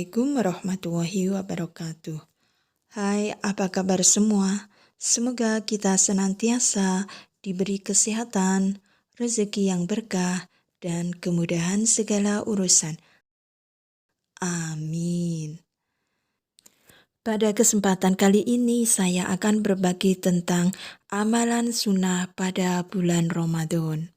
Assalamualaikum warahmatullahi wabarakatuh. Hai, apa kabar semua? Semoga kita senantiasa diberi kesehatan, rezeki yang berkah, dan kemudahan segala urusan. Amin. Pada kesempatan kali ini saya akan berbagi tentang amalan sunnah pada bulan Ramadan.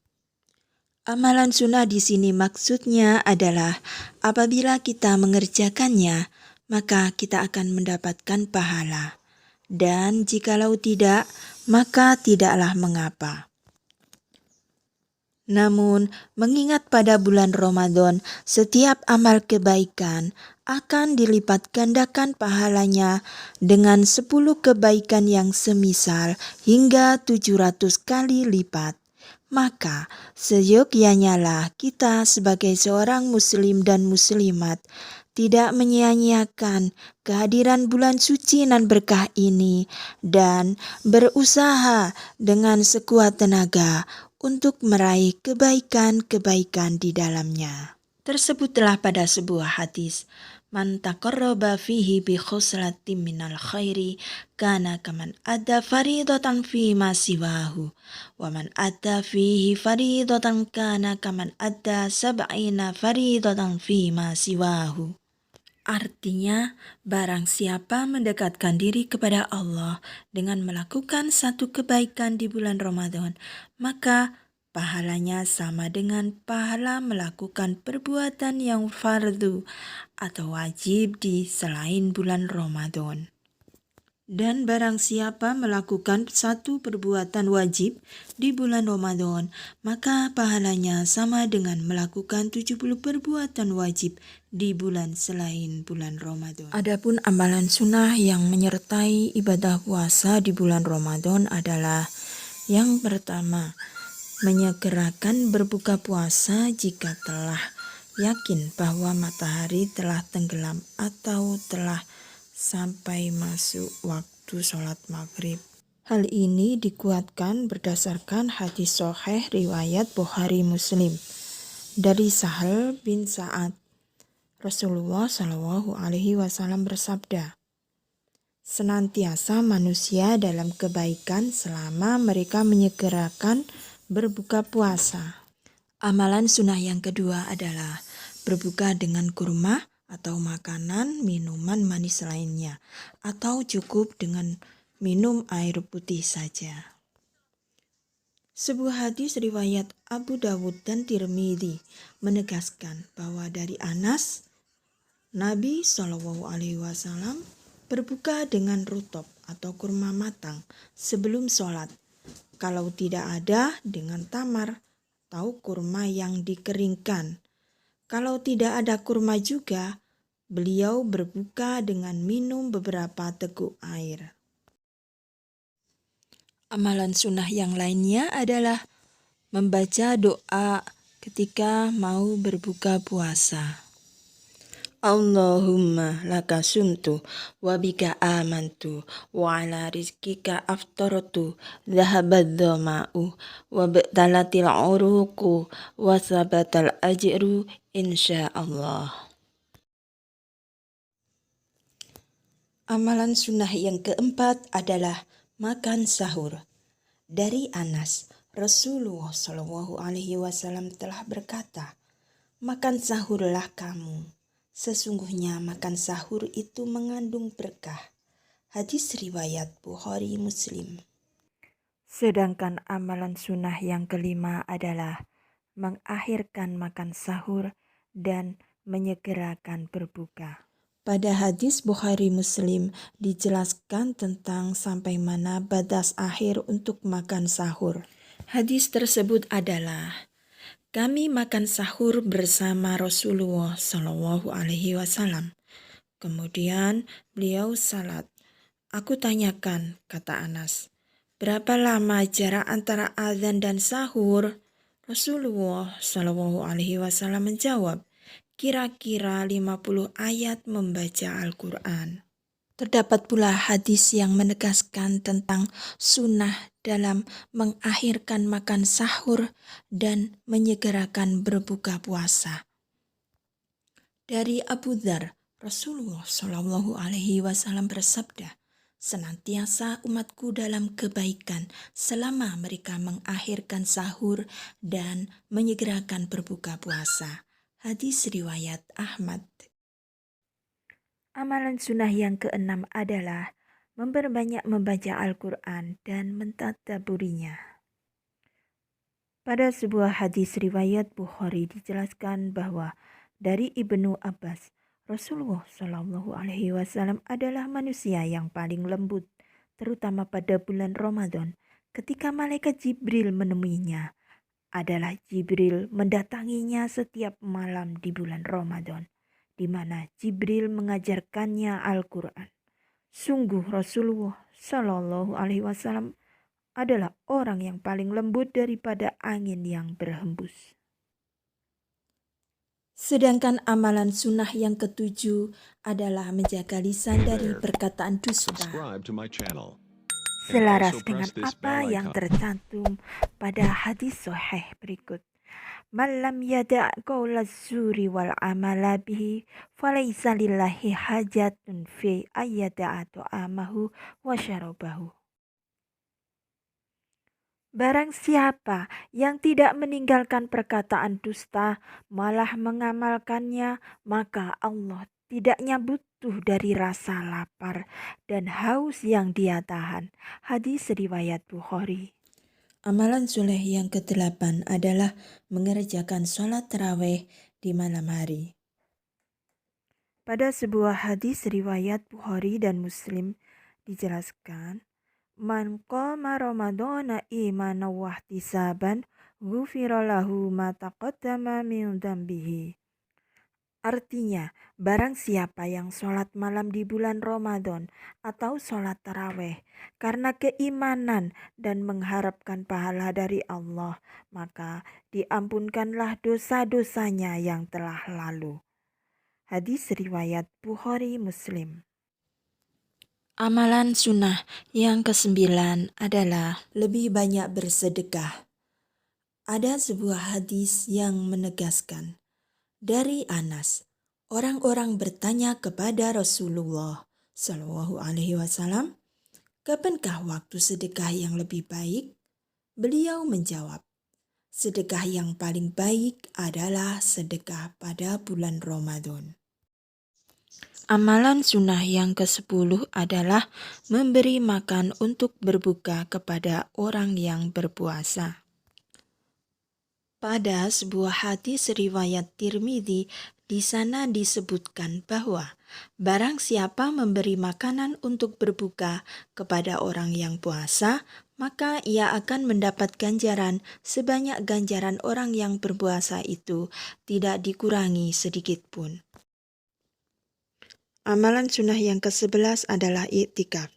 Amalan sunnah di sini maksudnya adalah apabila kita mengerjakannya, maka kita akan mendapatkan pahala. Dan jikalau tidak, maka tidaklah mengapa. Namun, mengingat pada bulan Ramadan, setiap amal kebaikan akan dilipat gandakan pahalanya dengan 10 kebaikan yang semisal hingga 700 kali lipat. Maka, seyogyanya lah kita sebagai seorang muslim dan muslimat tidak menyia-nyiakan kehadiran bulan suci nan berkah ini dan berusaha dengan sekuat tenaga untuk meraih kebaikan-kebaikan di dalamnya. Tersebutlah pada sebuah hadis, man taqarraba fihi bi khoslatin minal khairi kana kaman adda faridatan fi ma siwahu wa man adda fihi faridatan kana kaman adda sab'ina faridatan fi ma siwahu. Artinya, barang siapa mendekatkan diri kepada Allah dengan melakukan satu kebaikan di bulan Ramadan, maka pahalanya sama dengan pahala melakukan perbuatan yang fardu atau wajib di selain bulan Ramadan. Dan barang siapa melakukan satu perbuatan wajib di bulan Ramadan, maka pahalanya sama dengan melakukan 70 perbuatan wajib di bulan selain bulan Ramadan. Adapun amalan sunnah yang menyertai ibadah puasa di bulan Ramadan adalah yang pertama, menyegerakan berbuka puasa jika telah yakin bahwa matahari telah tenggelam atau telah sampai masuk waktu sholat maghrib. Hal ini dikuatkan berdasarkan hadis sahih riwayat Bukhari Muslim dari Sahal bin Sa'ad. Rasulullah Shallallahu Alaihi Wasallam bersabda, senantiasa manusia dalam kebaikan selama mereka menyegerakan berbuka puasa. Amalan sunnah yang kedua adalah berbuka dengan kurma atau makanan, minuman manis lainnya, atau cukup dengan minum air putih saja. Sebuah hadis riwayat Abu Dawud dan Tirmidzi menegaskan bahwa dari Anas, Nabi Shallallahu Alaihi Wasallam berbuka dengan rutop atau kurma matang sebelum sholat. Kalau tidak ada, dengan tamar atau kurma yang dikeringkan. Kalau tidak ada kurma juga, beliau berbuka dengan minum beberapa teguk air. Amalan sunnah yang lainnya adalah membaca doa ketika mau berbuka puasa. Allahumma laka sumtu wa bika amantu wa ala rizkika aftartu dhahabad dhama'u wa btalatil uruqu wa sabatal ajru insyaallah. Amalan sunnah yang keempat adalah makan sahur. Dari Anas, Rasulullah Shallallahu Alaihi Wasallam telah berkata, makan sahurlah kamu. Sesungguhnya makan sahur itu mengandung berkah. Hadis riwayat Bukhari Muslim. Sedangkan amalan sunnah yang kelima adalah mengakhirkan makan sahur dan menyegerakan berbuka. Pada hadis Bukhari Muslim dijelaskan tentang sampai mana batas akhir untuk makan sahur. Hadis tersebut adalah, kami makan sahur bersama Rasulullah Shallallahu Alaihi Wasallam. Kemudian beliau salat. Aku tanyakan, kata Anas, berapa lama jarak antara azan dan sahur? Rasulullah Shallallahu Alaihi Wasallam menjawab, kira-kira 50 ayat membaca Al-Quran. Terdapat pula hadis yang menegaskan tentang sunnah dalam mengakhirkan makan sahur dan menyegerakan berbuka puasa. Dari Abu Dzar, Rasulullah Shallallahu Alaihi Wasallam bersabda, senantiasa umatku dalam kebaikan selama mereka mengakhirkan sahur dan menyegerakan berbuka puasa. Hadis riwayat Ahmad. Amalan sunnah yang keenam adalah memperbanyak membaca Al-Quran dan mentadabburinya. Pada sebuah hadis riwayat Bukhari dijelaskan bahwa dari Ibnu Abbas, Rasulullah Shallallahu Alaihi Wasallam adalah manusia yang paling lembut, terutama pada bulan Ramadan. Ketika malaikat Jibril menemuinya, adalah Jibril mendatanginya setiap malam di bulan Ramadan, di mana Jibril mengajarkannya Al-Quran. Sungguh Rasulullah Shallallahu Alaihi Wasallam adalah orang yang paling lembut daripada angin yang berhembus. Sedangkan amalan sunnah yang ketujuh adalah menjaga lisan dari perkataan dusta. Selaras dengan apa yang tercantum pada hadis sahih berikut. Man lam yada' qawla zuri wal amala bihi falaysa lillahi hajatun fi ayyada'a ta'amahu wa syarabahu. Barang siapa yang tidak meninggalkan perkataan dusta, malah mengamalkannya, maka Allah tidaknya butuh dari rasa lapar dan haus yang dia tahan. Hadis riwayat Bukhari. Amalan soleh yang ke-8 adalah mengerjakan sholat tarawih di malam hari. Pada sebuah hadis riwayat Bukhari dan Muslim dijelaskan, man qama ramadhana imanan wa ihtisaban ghufira lahu ma taqaddama min dzambihi. Artinya, barang siapa yang sholat malam di bulan Ramadan atau sholat taraweh karena keimanan dan mengharapkan pahala dari Allah, maka diampunkanlah dosa-dosanya yang telah lalu. Hadis riwayat Bukhari Muslim. Amalan sunnah yang ke-9 adalah lebih banyak bersedekah. Ada sebuah hadis yang menegaskan, dari Anas, orang-orang bertanya kepada Rasulullah Shallallahu Alaihi Wasallam, kapankah waktu sedekah yang lebih baik? Beliau menjawab, sedekah yang paling baik adalah sedekah pada bulan Ramadan. Amalan sunnah yang ke-10 adalah memberi makan untuk berbuka kepada orang yang berpuasa. Pada sebuah hadis riwayat Tirmidzi, di sana disebutkan bahwa barang siapa memberi makanan untuk berbuka kepada orang yang puasa, maka ia akan mendapat ganjaran sebanyak ganjaran orang yang berpuasa itu, tidak dikurangi sedikit pun. Amalan sunnah yang ke-11 adalah i'tikaf.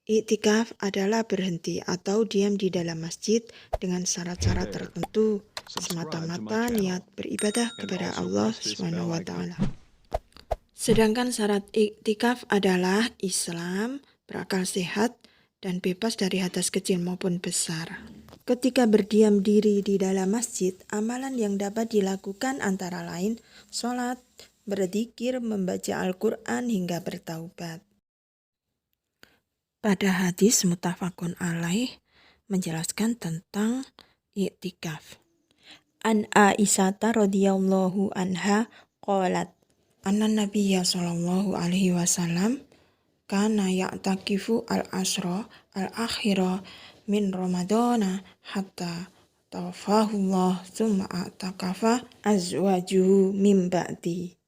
I'tikaf adalah berhenti atau diam di dalam masjid dengan syarat-syarat tertentu, semata-mata niat beribadah kepada Allah SWT. Sedangkan syarat i'tikaf adalah Islam, berakal sehat, dan bebas dari hadas kecil maupun besar. Ketika berdiam diri di dalam masjid, amalan yang dapat dilakukan antara lain sholat, berzikir, membaca Al-Quran hingga bertaubat. Pada hadis muttafaqun alaih menjelaskan tentang i'tikaf. An Aisyah radhiyallahu anha qalat, anna Nabiyya sallallahu alaihi wasallam kana ya'takifu al-asra al-akhira min Ramadana hatta tawafahullah tsumma a'takafa azwajuhu min ba'di.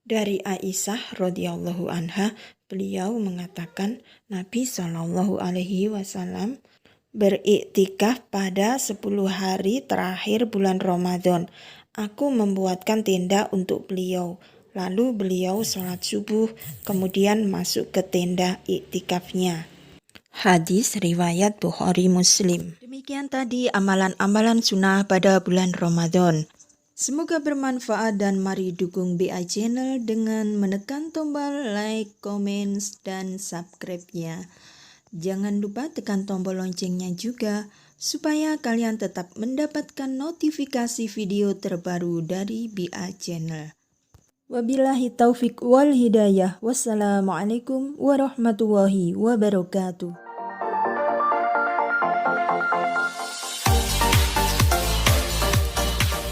Dari Aisyah radhiyallahu anha, beliau mengatakan Nabi Shallallahu Alaihi Wasallam beriktikaf pada 10 hari terakhir bulan Ramadan. Aku membuatkan tenda untuk beliau. Lalu beliau sholat subuh, kemudian masuk ke tenda iktikafnya. Hadis riwayat Bukhari Muslim. Demikian tadi amalan-amalan sunnah pada bulan Ramadan. Semoga bermanfaat dan mari dukung BA Channel dengan menekan tombol like, comments, dan subscribe-nya. Jangan lupa tekan tombol loncengnya juga supaya kalian tetap mendapatkan notifikasi video terbaru dari BA Channel. Wabillahi taufik wal hidayah. Wassalamualaikum warahmatullahi wabarakatuh.